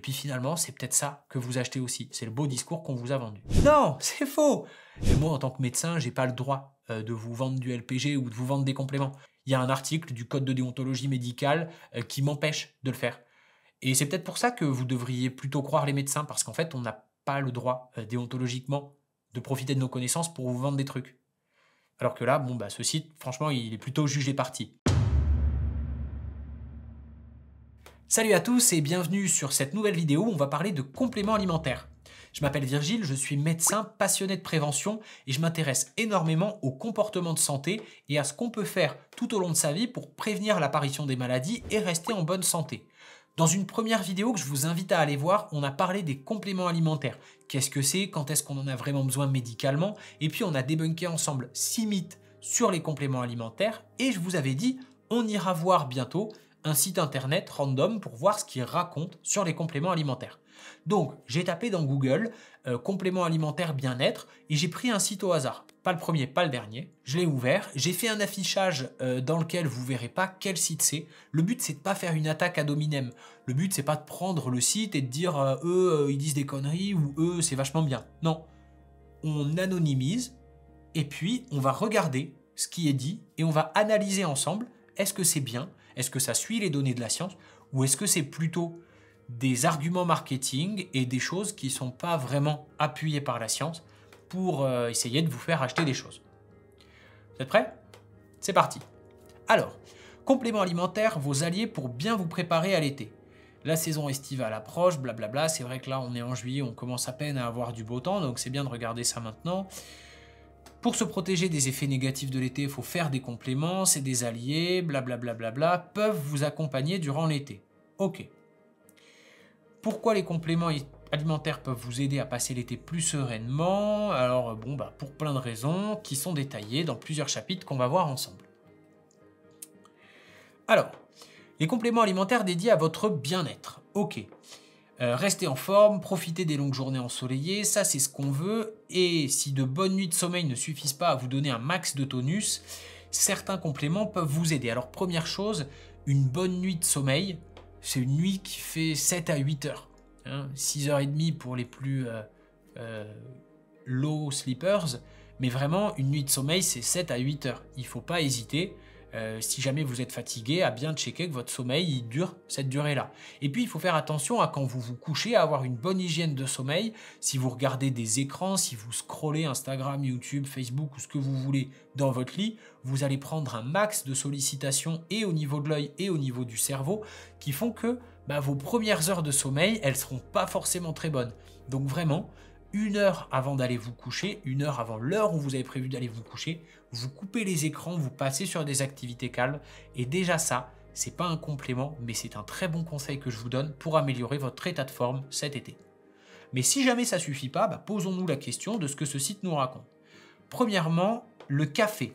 puis finalement, c'est peut-être ça que vous achetez aussi. C'est le beau discours qu'on vous a vendu. Non, c'est faux. Et moi, en tant que médecin, j'ai pas le droit de vous vendre du LPG ou de vous vendre des compléments. Il y a un article du Code de déontologie médicale qui m'empêche de le faire. Et c'est peut-être pour ça que vous devriez plutôt croire les médecins, parce qu'en fait, on n'a pas le droit déontologiquement de profiter de nos connaissances pour vous vendre des trucs. Alors que là, bon, bah, ce site, franchement, il est plutôt jugé parti. Salut à tous et bienvenue sur cette nouvelle vidéo où on va parler de compléments alimentaires. Je m'appelle Virgile, je suis médecin passionné de prévention et je m'intéresse énormément au comportement de santé et à ce qu'on peut faire tout au long de sa vie pour prévenir l'apparition des maladies et rester en bonne santé. Dans une première vidéo que je vous invite à aller voir, on a parlé des compléments alimentaires. Qu'est-ce que c'est? Quand est-ce qu'on en a vraiment besoin médicalement? Et puis on a débunké ensemble 6 mythes sur les compléments alimentaires et je vous avais dit, on ira voir bientôt un site internet random pour voir ce qu'il raconte sur les compléments alimentaires. Donc, j'ai tapé dans Google compléments alimentaires bien-être et j'ai pris un site au hasard. Pas le premier, pas le dernier. Je l'ai ouvert, j'ai fait un affichage dans lequel vous verrez pas quel site c'est. Le but, c'est de pas faire une attaque ad hominem. Le but, c'est pas de prendre le site et de dire eux, ils disent des conneries ou eux, c'est vachement bien. Non. On anonymise et puis on va regarder ce qui est dit et on va analyser ensemble. Est-ce que c'est bien? Est-ce que ça suit les données de la science? Ou est-ce que c'est plutôt des arguments marketing et des choses qui ne sont pas vraiment appuyées par la science pour essayer de vous faire acheter des choses? Vous êtes prêts? C'est parti. Alors, compléments alimentaires, vos alliés pour bien vous préparer à l'été. La saison estivale approche, blablabla. C'est vrai que là, on est en juillet, on commence à peine à avoir du beau temps, donc c'est bien de regarder ça maintenant. Pour se protéger des effets négatifs de l'été, il faut faire des compléments, c'est des alliés, blablabla, peuvent vous accompagner durant l'été. Ok. Pourquoi les compléments alimentaires peuvent vous aider à passer l'été plus sereinement? Alors bon, pour plein de raisons qui sont détaillées dans plusieurs chapitres qu'on va voir ensemble. Alors, les compléments alimentaires dédiés à votre bien-être. Ok. Restez en forme, profitez des longues journées ensoleillées, ça c'est ce qu'on veut. Et si de bonnes nuits de sommeil ne suffisent pas à vous donner un max de tonus, certains compléments peuvent vous aider. Alors première chose, une bonne nuit de sommeil, c'est une nuit qui fait 7 à 8 heures. 6h30 pour les plus low sleepers, mais vraiment une nuit de sommeil c'est 7 à 8 heures. Il ne faut pas hésiter. Si jamais vous êtes fatigué, à bien checker que votre sommeil il dure cette durée-là. Et puis, il faut faire attention à quand vous vous couchez, à avoir une bonne hygiène de sommeil. Si vous regardez des écrans, si vous scrollez Instagram, YouTube, Facebook ou ce que vous voulez dans votre lit, vous allez prendre un max de sollicitations et au niveau de l'œil et au niveau du cerveau qui font que vos premières heures de sommeil, elles ne seront pas forcément très bonnes. Donc vraiment, 1 heure avant d'aller vous coucher, 1 heure avant l'heure où vous avez prévu d'aller vous coucher, vous coupez les écrans, vous passez sur des activités calmes. Et déjà ça, c'est pas un complément, mais c'est un très bon conseil que je vous donne pour améliorer votre état de forme cet été. Mais si jamais ça suffit pas, posons-nous la question de ce que ce site nous raconte. Premièrement, le café.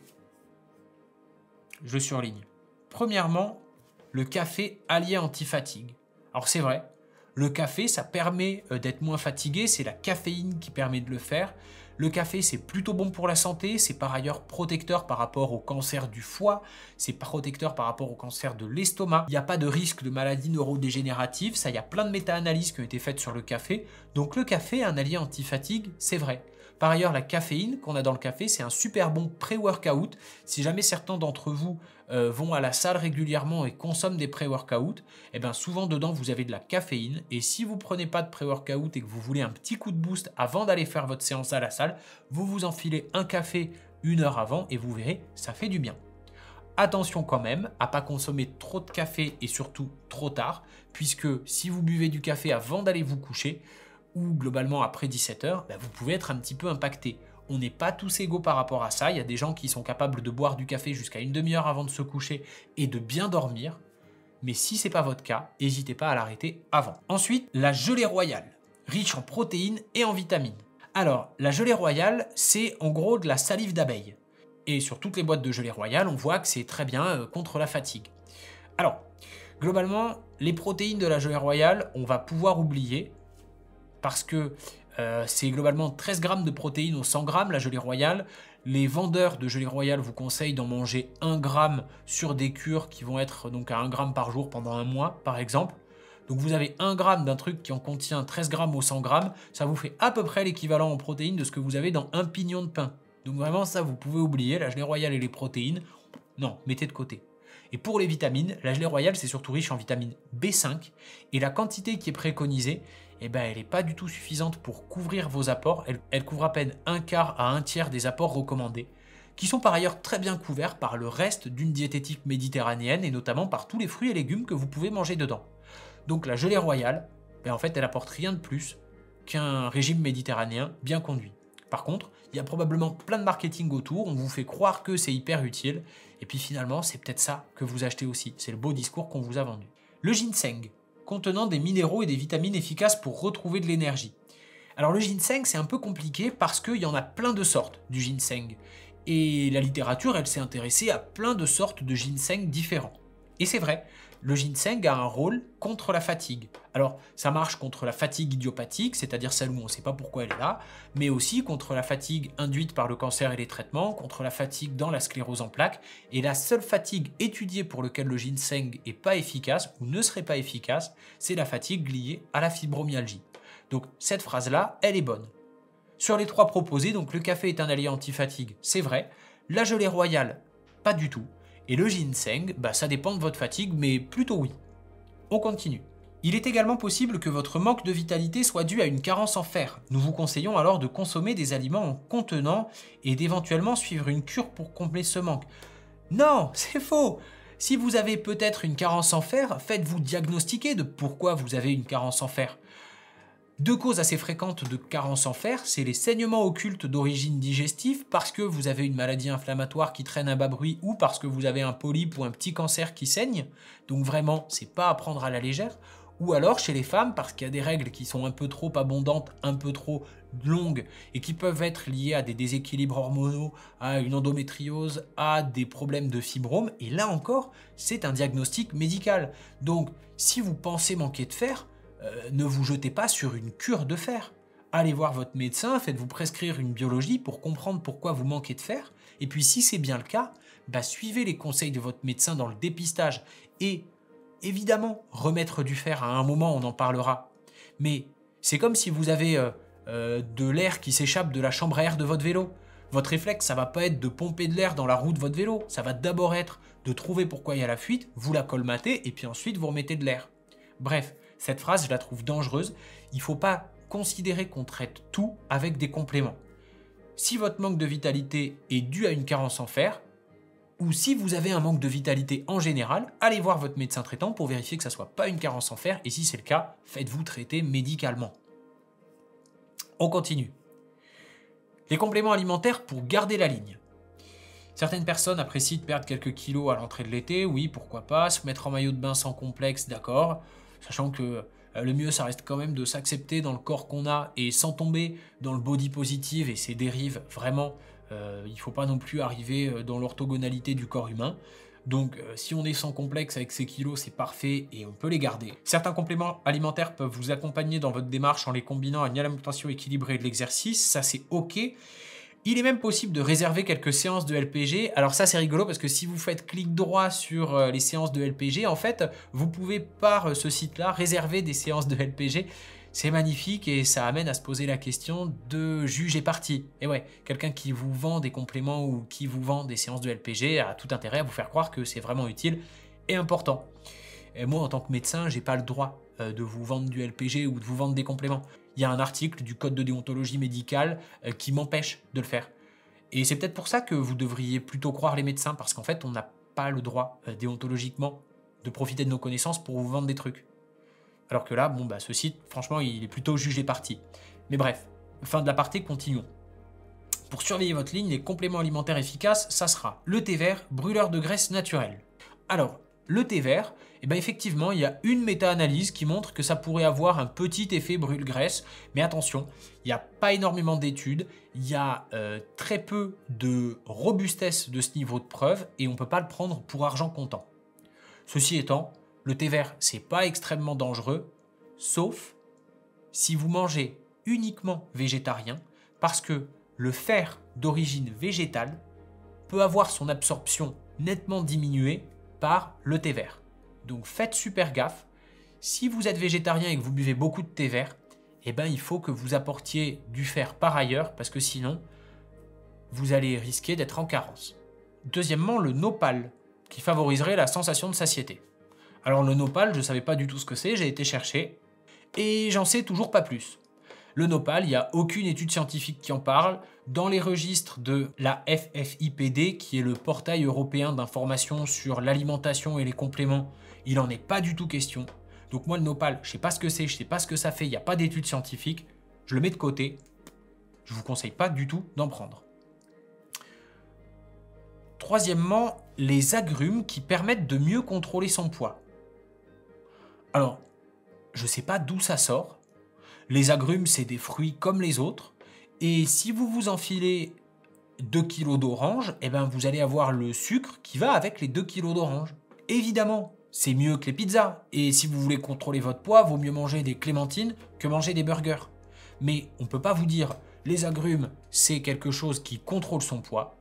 Je surligne. Premièrement, le café allié anti-fatigue. Alors c'est vrai, le café, ça permet d'être moins fatigué, c'est la caféine qui permet de le faire. Le café, c'est plutôt bon pour la santé, c'est par ailleurs protecteur par rapport au cancer du foie, c'est protecteur par rapport au cancer de l'estomac. Il n'y a pas de risque de maladie neurodégénérative, ça, il y a plein de méta-analyses qui ont été faites sur le café. Donc le café, un allié anti-fatigue, c'est vrai. Par ailleurs, la caféine qu'on a dans le café, c'est un super bon pré-workout. Si jamais certains d'entre vous vont à la salle régulièrement et consomment des pré-workouts, souvent dedans vous avez de la caféine. Et si vous ne prenez pas de pré-workout et que vous voulez un petit coup de boost avant d'aller faire votre séance à la salle, vous vous enfilez un café 1 heure avant et vous verrez, ça fait du bien. Attention quand même à ne pas consommer trop de café et surtout trop tard, puisque si vous buvez du café avant d'aller vous coucher, ou globalement après 17 heures, vous pouvez être un petit peu impacté. On n'est pas tous égaux par rapport à ça. Il y a des gens qui sont capables de boire du café jusqu'à 1 demi-heure avant de se coucher et de bien dormir. Mais si ce n'est pas votre cas, n'hésitez pas à l'arrêter avant. Ensuite, la gelée royale, riche en protéines et en vitamines. Alors, la gelée royale, c'est en gros de la salive d'abeille. Et sur toutes les boîtes de gelée royale, on voit que c'est très bien contre la fatigue. Alors, globalement, les protéines de la gelée royale, on va pouvoir oublier parce que c'est globalement 13 grammes de protéines au 100 grammes, la gelée royale. Les vendeurs de gelée royale vous conseillent d'en manger 1 gramme sur des cures qui vont être donc à 1 gramme par jour pendant 1 mois, par exemple. Donc vous avez 1 gramme d'un truc qui en contient 13 grammes au 100 grammes, ça vous fait à peu près l'équivalent en protéines de ce que vous avez dans un pignon de pain. Donc vraiment ça vous pouvez oublier, la gelée royale et les protéines, non, mettez de côté. Et pour les vitamines, la gelée royale c'est surtout riche en vitamine B5 et la quantité qui est préconisée, eh ben, elle n'est pas du tout suffisante pour couvrir vos apports, elle couvre à peine 1/4 à 1/3 des apports recommandés, qui sont par ailleurs très bien couverts par le reste d'une diététique méditerranéenne et notamment par tous les fruits et légumes que vous pouvez manger dedans. Donc la gelée royale, ben en fait elle apporte rien de plus qu'un régime méditerranéen bien conduit. Par contre, il y a probablement plein de marketing autour, on vous fait croire que c'est hyper utile, et puis finalement c'est peut-être ça que vous achetez aussi, c'est le beau discours qu'on vous a vendu. Le ginseng, contenant des minéraux et des vitamines efficaces pour retrouver de l'énergie. Alors le ginseng c'est un peu compliqué parce qu'il y en a plein de sortes du ginseng, et la littérature elle s'est intéressée à plein de sortes de ginseng différents. Et c'est vrai, le ginseng a un rôle contre la fatigue. Alors, ça marche contre la fatigue idiopathique, c'est-à-dire celle où on ne sait pas pourquoi elle est là, mais aussi contre la fatigue induite par le cancer et les traitements, contre la fatigue dans la sclérose en plaques, et la seule fatigue étudiée pour laquelle le ginseng n'est pas efficace, ou ne serait pas efficace, c'est la fatigue liée à la fibromyalgie. Donc, cette phrase-là, elle est bonne. Sur les 3 proposés, donc le café est un allié anti-fatigue, c'est vrai, la gelée royale, pas du tout. Et le ginseng, bah ça dépend de votre fatigue, mais plutôt oui. On continue. Il est également possible que votre manque de vitalité soit dû à une carence en fer. Nous vous conseillons alors de consommer des aliments en contenant et d'éventuellement suivre une cure pour combler ce manque. Non, c'est faux! Si vous avez peut-être une carence en fer, faites-vous diagnostiquer de pourquoi vous avez une carence en fer. 2 causes assez fréquentes de carence en fer, c'est les saignements occultes d'origine digestive parce que vous avez une maladie inflammatoire qui traîne à bas bruit ou parce que vous avez un polype ou un petit cancer qui saigne. Donc vraiment, c'est pas à prendre à la légère. Ou alors chez les femmes parce qu'il y a des règles qui sont un peu trop abondantes, un peu trop longues et qui peuvent être liées à des déséquilibres hormonaux, à une endométriose, à des problèmes de fibrome. Et là encore, c'est un diagnostic médical. Donc si vous pensez manquer de fer, ne vous jetez pas sur une cure de fer. Allez voir votre médecin, faites-vous prescrire une biologie pour comprendre pourquoi vous manquez de fer. Et puis si c'est bien le cas, bah, suivez les conseils de votre médecin dans le dépistage. Et évidemment, remettre du fer, à un moment on en parlera. Mais c'est comme si vous avez de l'air qui s'échappe de la chambre à air de votre vélo. Votre réflexe, ça va pas être de pomper de l'air dans la roue de votre vélo. Ça va d'abord être de trouver pourquoi il y a la fuite, vous la colmatez et puis ensuite vous remettez de l'air. Bref, cette phrase, je la trouve dangereuse. Il ne faut pas considérer qu'on traite tout avec des compléments. Si votre manque de vitalité est dû à une carence en fer, ou si vous avez un manque de vitalité en général, allez voir votre médecin traitant pour vérifier que ça ne soit pas une carence en fer, et si c'est le cas, faites-vous traiter médicalement. On continue. Les compléments alimentaires pour garder la ligne. Certaines personnes apprécient de perdre quelques kilos à l'entrée de l'été, oui, pourquoi pas, se mettre en maillot de bain sans complexe, d'accord. Sachant que le mieux, ça reste quand même de s'accepter dans le corps qu'on a et sans tomber dans le body positive et ses dérives, vraiment, il ne faut pas non plus arriver dans l'orthogonalité du corps humain. Donc si on est sans complexe avec ses kilos, c'est parfait et on peut les garder. Certains compléments alimentaires peuvent vous accompagner dans votre démarche en les combinant à une alimentation équilibrée et de l'exercice, ça c'est ok. Il est même possible de réserver quelques séances de LPG. Alors ça c'est rigolo parce que si vous faites clic droit sur les séances de LPG, en fait, vous pouvez par ce site-là réserver des séances de LPG. C'est magnifique et ça amène à se poser la question de juge et partie. Et ouais, quelqu'un qui vous vend des compléments ou qui vous vend des séances de LPG a tout intérêt à vous faire croire que c'est vraiment utile et important. Et moi en tant que médecin, j'ai pas le droit de vous vendre du LPG ou de vous vendre des compléments. Il y a un article du code de déontologie médicale qui m'empêche de le faire. Et c'est peut-être pour ça que vous devriez plutôt croire les médecins, parce qu'en fait, on n'a pas le droit déontologiquement de profiter de nos connaissances pour vous vendre des trucs. Alors que là, bon, bah, ce site, franchement, il est plutôt jugé parti. Mais bref, fin de l'aparté, continuons. Pour surveiller votre ligne, les compléments alimentaires efficaces, ça sera le thé vert, brûleur de graisse naturelle. Alors, le thé vert, eh ben effectivement, il y a une méta-analyse qui montre que ça pourrait avoir un petit effet brûle-graisse, mais attention, il n'y a pas énormément d'études, il y a très peu de robustesse de ce niveau de preuve et on ne peut pas le prendre pour argent comptant. Ceci étant, le thé vert, c'est pas extrêmement dangereux, sauf si vous mangez uniquement végétarien, parce que le fer d'origine végétale peut avoir son absorption nettement diminuée par le thé vert. Donc faites super gaffe. Si vous êtes végétarien et que vous buvez beaucoup de thé vert, eh ben, il faut que vous apportiez du fer par ailleurs parce que sinon, vous allez risquer d'être en carence. Deuxièmement, le nopal, qui favoriserait la sensation de satiété. Alors le nopal, je ne savais pas du tout ce que c'est, j'ai été chercher, et j'en sais toujours pas plus. Le nopal, il n'y a aucune étude scientifique qui en parle. Dans les registres de la FFIPD, qui est le portail européen d'information sur l'alimentation et les compléments, il n'en est pas du tout question. Donc moi, le nopal, je ne sais pas ce que c'est, je ne sais pas ce que ça fait, il n'y a pas d'études scientifiques, je le mets de côté. Je ne vous conseille pas du tout d'en prendre. Troisièmement, les agrumes qui permettent de mieux contrôler son poids. Alors, je ne sais pas d'où ça sort. Les agrumes, c'est des fruits comme les autres. Et si vous vous enfilez 2 kg d'orange, eh ben vous allez avoir le sucre qui va avec les 2 kg d'orange. Évidemment, c'est mieux que les pizzas. Et si vous voulez contrôler votre poids, vaut mieux manger des clémentines que manger des burgers. Mais on ne peut pas vous dire, les agrumes, c'est quelque chose qui contrôle son poids.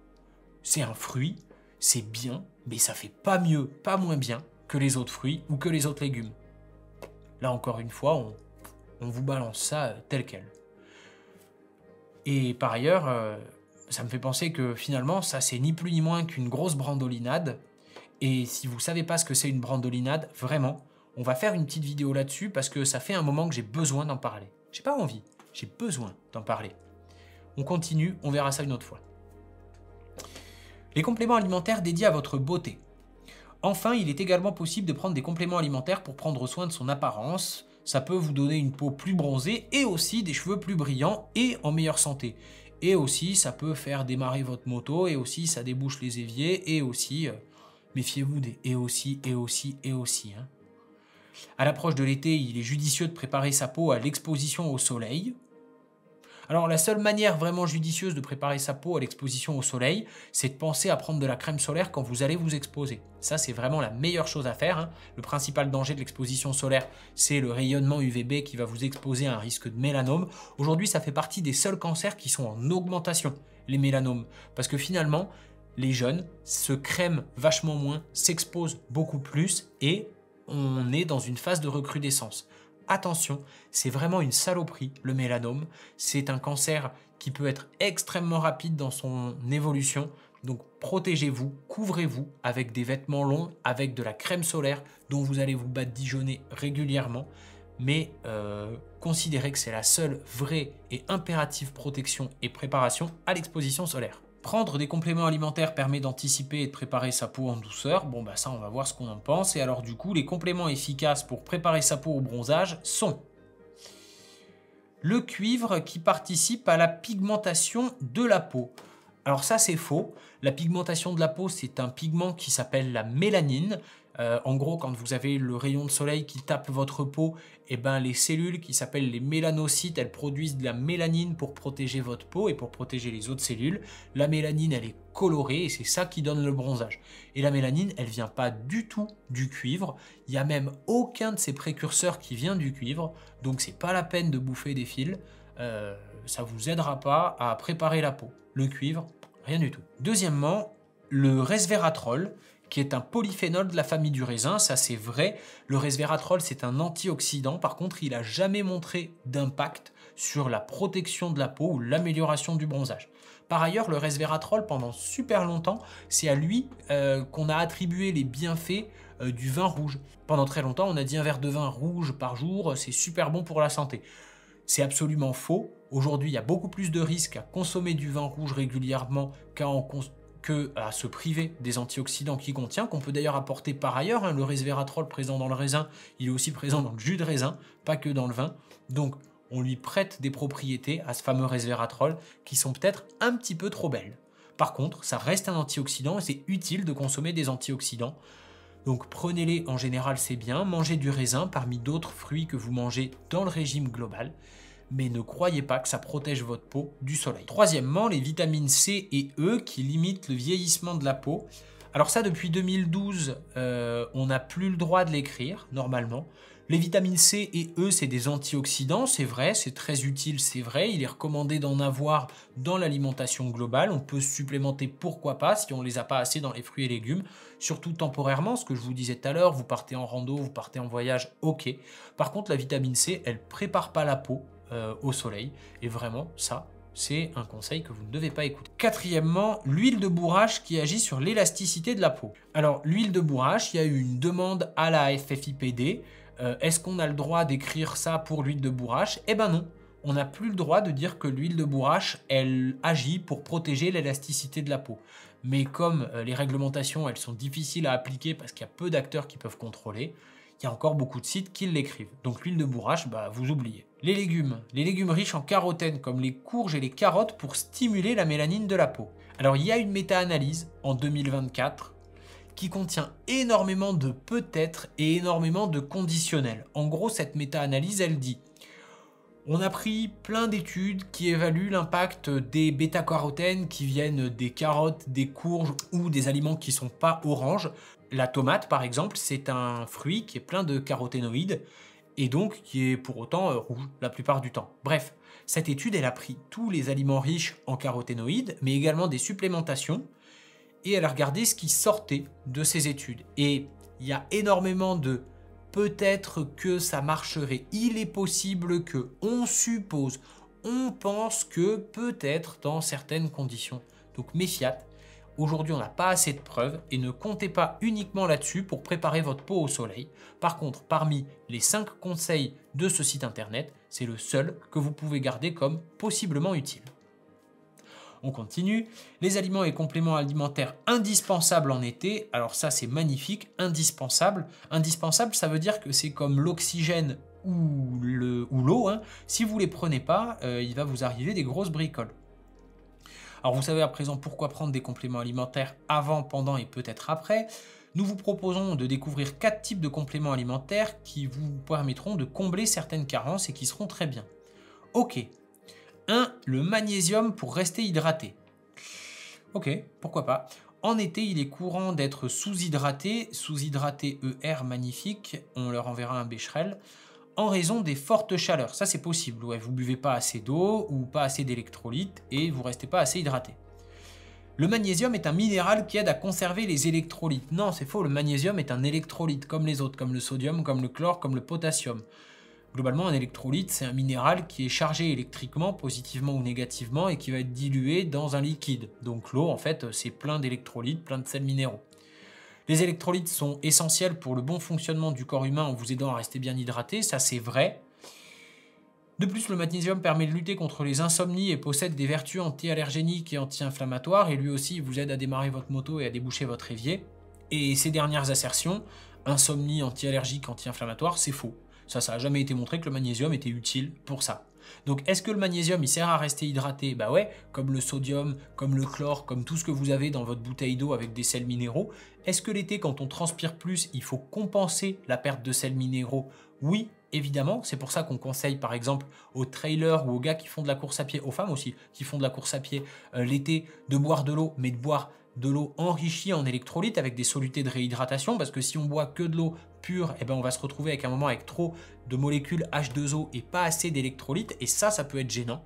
C'est un fruit, c'est bien, mais ça fait pas mieux, pas moins bien que les autres fruits ou que les autres légumes. Là, encore une fois, on vous balance ça tel quel. Et par ailleurs, ça me fait penser que finalement, ça c'est ni plus ni moins qu'une grosse brandolinade. Et si vous ne savez pas ce que c'est une brandolinade, vraiment, on va faire une petite vidéo là-dessus parce que ça fait un moment que j'ai besoin d'en parler. J'ai pas envie, j'ai besoin d'en parler. On continue, on verra ça une autre fois. Les compléments alimentaires dédiés à votre beauté. Enfin, il est également possible de prendre des compléments alimentaires pour prendre soin de son apparence. Ça peut vous donner une peau plus bronzée et aussi des cheveux plus brillants et en meilleure santé. Et aussi, ça peut faire démarrer votre moto et aussi, ça débouche les éviers et aussi, méfiez-vous des et aussi. Hein. À l'approche de l'été, il est judicieux de préparer sa peau à l'exposition au soleil. Alors la seule manière vraiment judicieuse de préparer sa peau à l'exposition au soleil, c'est de penser à prendre de la crème solaire quand vous allez vous exposer. Ça, c'est vraiment la meilleure chose à faire. Hein. Le principal danger de l'exposition solaire, c'est le rayonnement UVB qui va vous exposer à un risque de mélanome. Aujourd'hui, ça fait partie des seuls cancers qui sont en augmentation, les mélanomes. Parce que finalement, les jeunes se crèment vachement moins, s'exposent beaucoup plus et on est dans une phase de recrudescence. Attention, c'est vraiment une saloperie, le mélanome. C'est un cancer qui peut être extrêmement rapide dans son évolution. Donc protégez-vous, couvrez-vous avec des vêtements longs, avec de la crème solaire dont vous allez vous badigeonner régulièrement. Mais considérez que c'est la seule vraie et impérative protection et préparation à l'exposition solaire. Prendre des compléments alimentaires permet d'anticiper et de préparer sa peau en douceur. Bon bah ça on va voir ce qu'on en pense. Et alors du coup les compléments efficaces pour préparer sa peau au bronzage sont le cuivre qui participe à la pigmentation de la peau. Alors ça c'est faux. La pigmentation de la peau c'est un pigment qui s'appelle la mélanine. En gros, quand vous avez le rayon de soleil qui tape votre peau, eh ben, les cellules qui s'appellent les mélanocytes, elles produisent de la mélanine pour protéger votre peau et pour protéger les autres cellules. La mélanine, elle est colorée et c'est ça qui donne le bronzage. Et la mélanine, elle vient pas du tout du cuivre. Il n'y a même aucun de ces précurseurs qui vient du cuivre. Donc, c'est pas la peine de bouffer des fils. Ça vous aidera pas à préparer la peau. Le cuivre, rien du tout. Deuxièmement, le resveratrol, qui est un polyphénol de la famille du raisin, ça c'est vrai. Le resveratrol, c'est un antioxydant. Par contre, il n'a jamais montré d'impact sur la protection de la peau ou l'amélioration du bronzage. Par ailleurs, le resveratrol, pendant super longtemps, c'est à lui qu'on a attribué les bienfaits du vin rouge. Pendant très longtemps, on a dit un verre de vin rouge par jour, c'est super bon pour la santé. C'est absolument faux. Aujourd'hui, il y a beaucoup plus de risques à consommer du vin rouge régulièrement qu'à se priver des antioxydants qu'il contient, qu'on peut d'ailleurs apporter par ailleurs. Hein, le resveratrol présent dans le raisin, il est aussi présent dans le jus de raisin, pas que dans le vin. Donc, on lui prête des propriétés à ce fameux resveratrol qui sont peut-être un petit peu trop belles. Par contre, ça reste un antioxydant et c'est utile de consommer des antioxydants. Donc, prenez-les en général, c'est bien. Mangez du raisin parmi d'autres fruits que vous mangez dans le régime global. Mais ne croyez pas que ça protège votre peau du soleil. Troisièmement, les vitamines C et E qui limitent le vieillissement de la peau. Alors ça, depuis 2012, on n'a plus le droit de l'écrire, normalement. Les vitamines C et E, c'est des antioxydants, c'est vrai, c'est très utile, c'est vrai. Il est recommandé d'en avoir dans l'alimentation globale. On peut se supplémenter, pourquoi pas, si on ne les a pas assez dans les fruits et légumes, surtout temporairement, ce que je vous disais tout à l'heure, vous partez en rando, vous partez en voyage, ok. Par contre, la vitamine C, elle prépare pas la peau au soleil, et vraiment, ça, c'est un conseil que vous ne devez pas écouter. Quatrièmement, l'huile de bourrache qui agit sur l'élasticité de la peau. Alors, l'huile de bourrache, il y a eu une demande à la FFIPD. Est-ce qu'on a le droit d'écrire ça pour l'huile de bourrache? Eh ben non, on n'a plus le droit de dire que l'huile de bourrache, elle agit pour protéger l'élasticité de la peau. Mais comme les réglementations, elles sont difficiles à appliquer parce qu'il y a peu d'acteurs qui peuvent contrôler, il y a encore beaucoup de sites qui l'écrivent. Donc l'huile de bourrache, bah, vous oubliez. Les légumes riches en carotène comme les courges et les carottes pour stimuler la mélanine de la peau. Alors il y a une méta-analyse en 2024 qui contient énormément de peut-être et énormément de conditionnels. En gros, cette méta-analyse, elle dit: on a pris plein d'études qui évaluent l'impact des bêta-carotènes qui viennent des carottes, des courges ou des aliments qui ne sont pas oranges. La tomate, par exemple, c'est un fruit qui est plein de caroténoïdes et donc qui est pour autant rouge la plupart du temps. Bref, cette étude, elle a pris tous les aliments riches en caroténoïdes, mais également des supplémentations, et elle a regardé ce qui sortait de ces études. Et il y a énormément de peut-être que ça marcherait, il est possible que, on suppose, on pense que peut-être dans certaines conditions. Donc méfiat, aujourd'hui on n'a pas assez de preuves et ne comptez pas uniquement là-dessus pour préparer votre peau au soleil. Par contre, parmi les 5 conseils de ce site internet, c'est le seul que vous pouvez garder comme possiblement utile. On continue. Les aliments et compléments alimentaires indispensables en été. Alors ça, c'est magnifique. Indispensable. Indispensable, ça veut dire que c'est comme l'oxygène ou l'eau. Hein. Si vous ne les prenez pas, il va vous arriver des grosses bricoles. Alors vous savez à présent pourquoi prendre des compléments alimentaires avant, pendant et peut-être après. Nous vous proposons de découvrir 4 types de compléments alimentaires qui vous permettront de combler certaines carences et qui seront très bien. Ok. 1. Le magnésium pour rester hydraté. Ok, pourquoi pas. En été, il est courant d'être sous-hydraté. Sous-hydraté ER, magnifique. On leur enverra un Becherel. En raison des fortes chaleurs. Ça, c'est possible. Ouais, vous buvez pas assez d'eau ou pas assez d'électrolytes et vous restez pas assez hydraté. Le magnésium est un minéral qui aide à conserver les électrolytes. Non, c'est faux. Le magnésium est un électrolyte comme les autres, comme le sodium, comme le chlore, comme le potassium. Globalement, un électrolyte, c'est un minéral qui est chargé électriquement, positivement ou négativement, et qui va être dilué dans un liquide. Donc l'eau, en fait, c'est plein d'électrolytes, plein de sels minéraux. Les électrolytes sont essentiels pour le bon fonctionnement du corps humain en vous aidant à rester bien hydraté, ça c'est vrai. De plus, le magnésium permet de lutter contre les insomnies et possède des vertus anti-allergéniques et anti-inflammatoires, et lui aussi vous aide à démarrer votre moto et à déboucher votre évier. Et ces dernières assertions, insomnie, anti-allergique, anti-inflammatoire, c'est faux. Ça n'a jamais été montré que le magnésium était utile pour ça. Donc est-ce que le magnésium il sert à rester hydraté? Bah ouais, comme le sodium, comme le chlore, comme tout ce que vous avez dans votre bouteille d'eau avec des sels minéraux. Est-ce que l'été, quand on transpire plus, il faut compenser la perte de sels minéraux? Oui, évidemment. C'est pour ça qu'on conseille par exemple aux trailers ou aux gars qui font de la course à pied, aux femmes aussi, qui font de la course à pied l'été, de boire de l'eau, mais de boire de l'eau enrichie en électrolytes avec des solutés de réhydratation, parce que si on boit que de l'eau pure, eh ben on va se retrouver avec un moment avec trop de molécules H2O et pas assez d'électrolytes, et ça peut être gênant.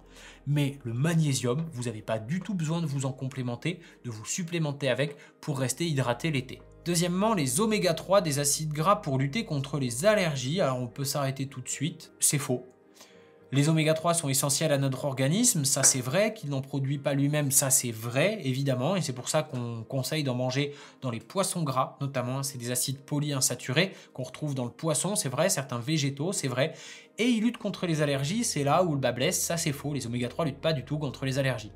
Mais le magnésium, vous n'avez pas du tout besoin de vous en complémenter, de vous supplémenter avec pour rester hydraté l'été. Deuxièmement, les oméga 3 des acides gras pour lutter contre les allergies. Alors on peut s'arrêter tout de suite, c'est faux. Les oméga 3 sont essentiels à notre organisme, ça c'est vrai, qu'il n'en produit pas lui-même, ça c'est vrai, évidemment, et c'est pour ça qu'on conseille d'en manger dans les poissons gras, notamment, c'est des acides polyinsaturés qu'on retrouve dans le poisson, c'est vrai, certains végétaux, c'est vrai, et ils luttent contre les allergies, c'est là où le bas blesse, ça c'est faux, les oméga 3 luttent pas du tout contre les allergies.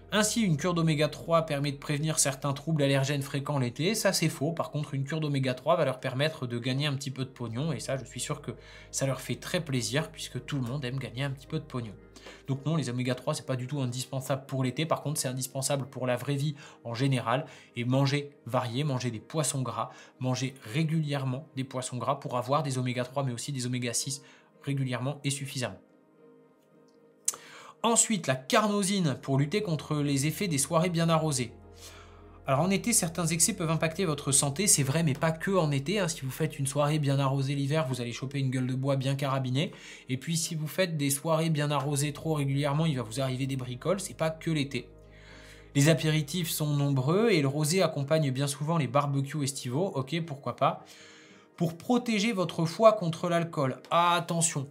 Ainsi, une cure d'oméga 3 permet de prévenir certains troubles allergènes fréquents l'été, ça c'est faux. Par contre, une cure d'oméga 3 va leur permettre de gagner un petit peu de pognon, et ça je suis sûr que ça leur fait très plaisir puisque tout le monde aime gagner un petit peu de pognon. Donc non, les oméga 3 c'est pas du tout indispensable pour l'été, par contre c'est indispensable pour la vraie vie en général, et manger varié, manger des poissons gras, manger régulièrement des poissons gras pour avoir des oméga 3 mais aussi des oméga 6 régulièrement et suffisamment. Ensuite, la carnosine pour lutter contre les effets des soirées bien arrosées. Alors en été, certains excès peuvent impacter votre santé, c'est vrai, mais pas que en été. Hein. Si vous faites une soirée bien arrosée l'hiver, vous allez choper une gueule de bois bien carabinée. Et puis si vous faites des soirées bien arrosées trop régulièrement, il va vous arriver des bricoles, c'est pas que l'été. Les apéritifs sont nombreux et le rosé accompagne bien souvent les barbecues estivaux, ok, pourquoi pas. Pour protéger votre foie contre l'alcool, attention.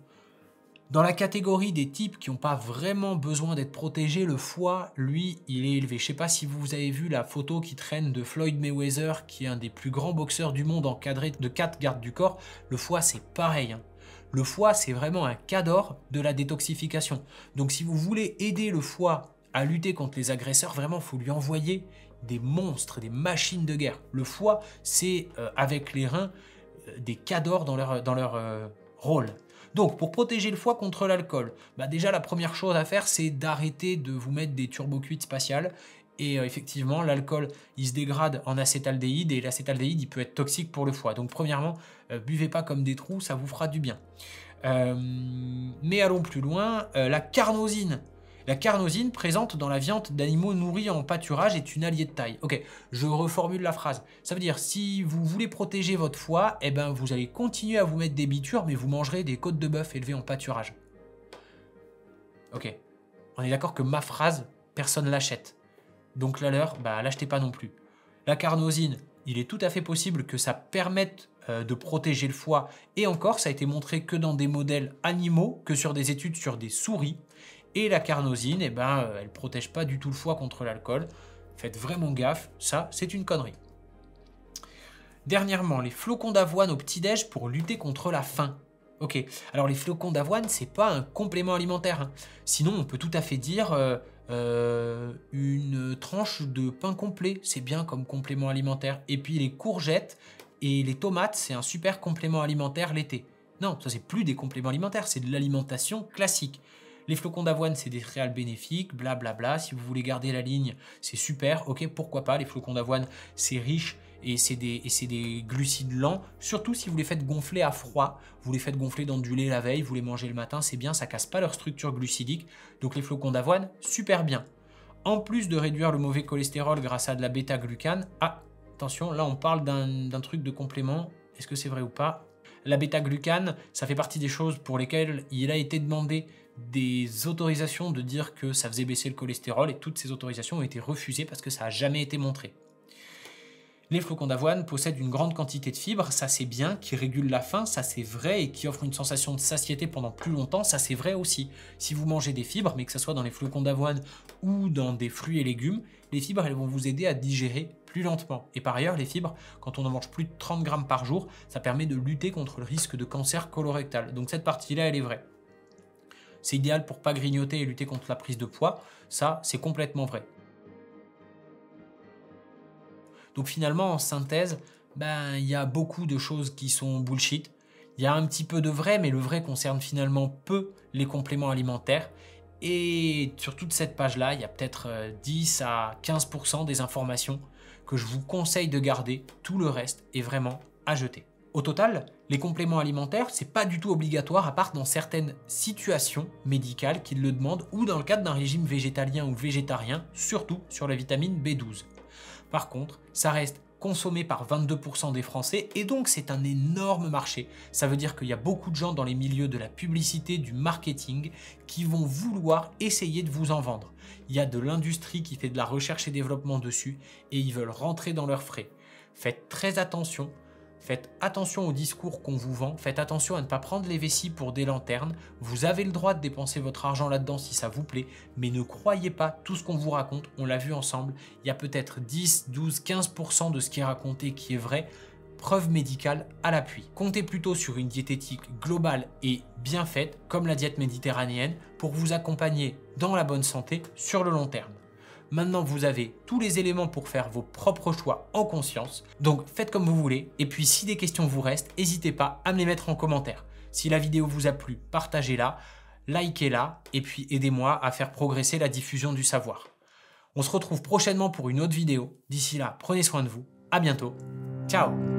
Dans la catégorie des types qui n'ont pas vraiment besoin d'être protégés, le foie, lui, il est élevé. Je ne sais pas si vous avez vu la photo qui traîne de Floyd Mayweather, qui est un des plus grands boxeurs du monde encadré de 4 gardes du corps. Le foie, c'est pareil. Hein. Le foie, c'est vraiment un cadre de la détoxification. Donc si vous voulez aider le foie à lutter contre les agresseurs, vraiment, il faut lui envoyer des monstres, des machines de guerre. Le foie, c'est avec les reins des cadors dans leur rôle. Donc, pour protéger le foie contre l'alcool, déjà la première chose à faire, c'est d'arrêter de vous mettre des turbocuites spatiales. Et effectivement, l'alcool, il se dégrade en acétaldéhyde et l'acétaldéhyde, il peut être toxique pour le foie. Donc, premièrement, buvez pas comme des trous, ça vous fera du bien. Mais allons plus loin, la carnosine. La carnosine présente dans la viande d'animaux nourris en pâturage est une alliée de taille. Ok, je reformule la phrase. Ça veut dire, si vous voulez protéger votre foie, eh ben, vous allez continuer à vous mettre des bitures, mais vous mangerez des côtes de bœuf élevées en pâturage. Ok, on est d'accord que ma phrase, personne l'achète. Donc la leur, l'achetez pas non plus. La carnosine, il est tout à fait possible que ça permette de protéger le foie. Et encore, ça a été montré que dans des modèles animaux, que sur des études sur des souris. Et la carnosine, elle ne protège pas du tout le foie contre l'alcool. Faites vraiment gaffe, ça, c'est une connerie. Dernièrement, les flocons d'avoine au petit-déj pour lutter contre la faim. Ok, alors les flocons d'avoine, c'est pas un complément alimentaire. Hein. Sinon, on peut tout à fait dire une tranche de pain complet, c'est bien comme complément alimentaire. Et puis les courgettes et les tomates, c'est un super complément alimentaire l'été. Non, ça c'est plus des compléments alimentaires, c'est de l'alimentation classique. Les flocons d'avoine, c'est des céréales bénéfiques, blablabla. Si vous voulez garder la ligne, c'est super. Ok, pourquoi pas. Les flocons d'avoine, c'est riche et c'est des glucides lents. Surtout si vous les faites gonfler à froid. Vous les faites gonfler dans du lait la veille, vous les mangez le matin, c'est bien. Ça casse pas leur structure glucidique. Donc les flocons d'avoine, super bien. En plus de réduire le mauvais cholestérol grâce à de la bêta-glucane. Ah, attention, là on parle d'un truc de complément. Est-ce que c'est vrai ou pas? La bêta-glucane, ça fait partie des choses pour lesquelles il a été demandé des autorisations de dire que ça faisait baisser le cholestérol et toutes ces autorisations ont été refusées parce que ça n'a jamais été montré. Les flocons d'avoine possèdent une grande quantité de fibres, ça c'est bien, qui régule la faim, ça c'est vrai, et qui offre une sensation de satiété pendant plus longtemps, ça c'est vrai aussi. Si vous mangez des fibres, mais que ce soit dans les flocons d'avoine ou dans des fruits et légumes, les fibres elles vont vous aider à digérer plus lentement. Et par ailleurs, les fibres, quand on en mange plus de 30 grammes par jour, ça permet de lutter contre le risque de cancer colorectal. Donc cette partie-là, elle est vraie. C'est idéal pour pas grignoter et lutter contre la prise de poids. Ça, c'est complètement vrai. Donc finalement, en synthèse, il y a beaucoup de choses qui sont bullshit. Il y a un petit peu de vrai, mais le vrai concerne finalement peu les compléments alimentaires. Et sur toute cette page-là, il y a peut-être 10 à 15% des informations que je vous conseille de garder. Tout le reste est vraiment à jeter. Au total, les compléments alimentaires, c'est pas du tout obligatoire à part dans certaines situations médicales qui le demandent ou dans le cadre d'un régime végétalien ou végétarien, surtout sur la vitamine B12. Par contre, ça reste consommé par 22% des Français et donc c'est un énorme marché. Ça veut dire qu'il y a beaucoup de gens dans les milieux de la publicité, du marketing qui vont vouloir essayer de vous en vendre. Il y a de l'industrie qui fait de la recherche et développement dessus et ils veulent rentrer dans leurs frais. Faites très attention. Faites attention au discours qu'on vous vend, faites attention à ne pas prendre les vessies pour des lanternes. Vous avez le droit de dépenser votre argent là-dedans si ça vous plaît, mais ne croyez pas tout ce qu'on vous raconte, on l'a vu ensemble. Il y a peut-être 10, 12, 15% de ce qui est raconté qui est vrai, preuve médicale à l'appui. Comptez plutôt sur une diététique globale et bien faite, comme la diète méditerranéenne, pour vous accompagner dans la bonne santé sur le long terme. Maintenant, vous avez tous les éléments pour faire vos propres choix en conscience. Donc, faites comme vous voulez. Et puis, si des questions vous restent, n'hésitez pas à me les mettre en commentaire. Si la vidéo vous a plu, partagez-la, likez-la et puis aidez-moi à faire progresser la diffusion du savoir. On se retrouve prochainement pour une autre vidéo. D'ici là, prenez soin de vous. À bientôt. Ciao!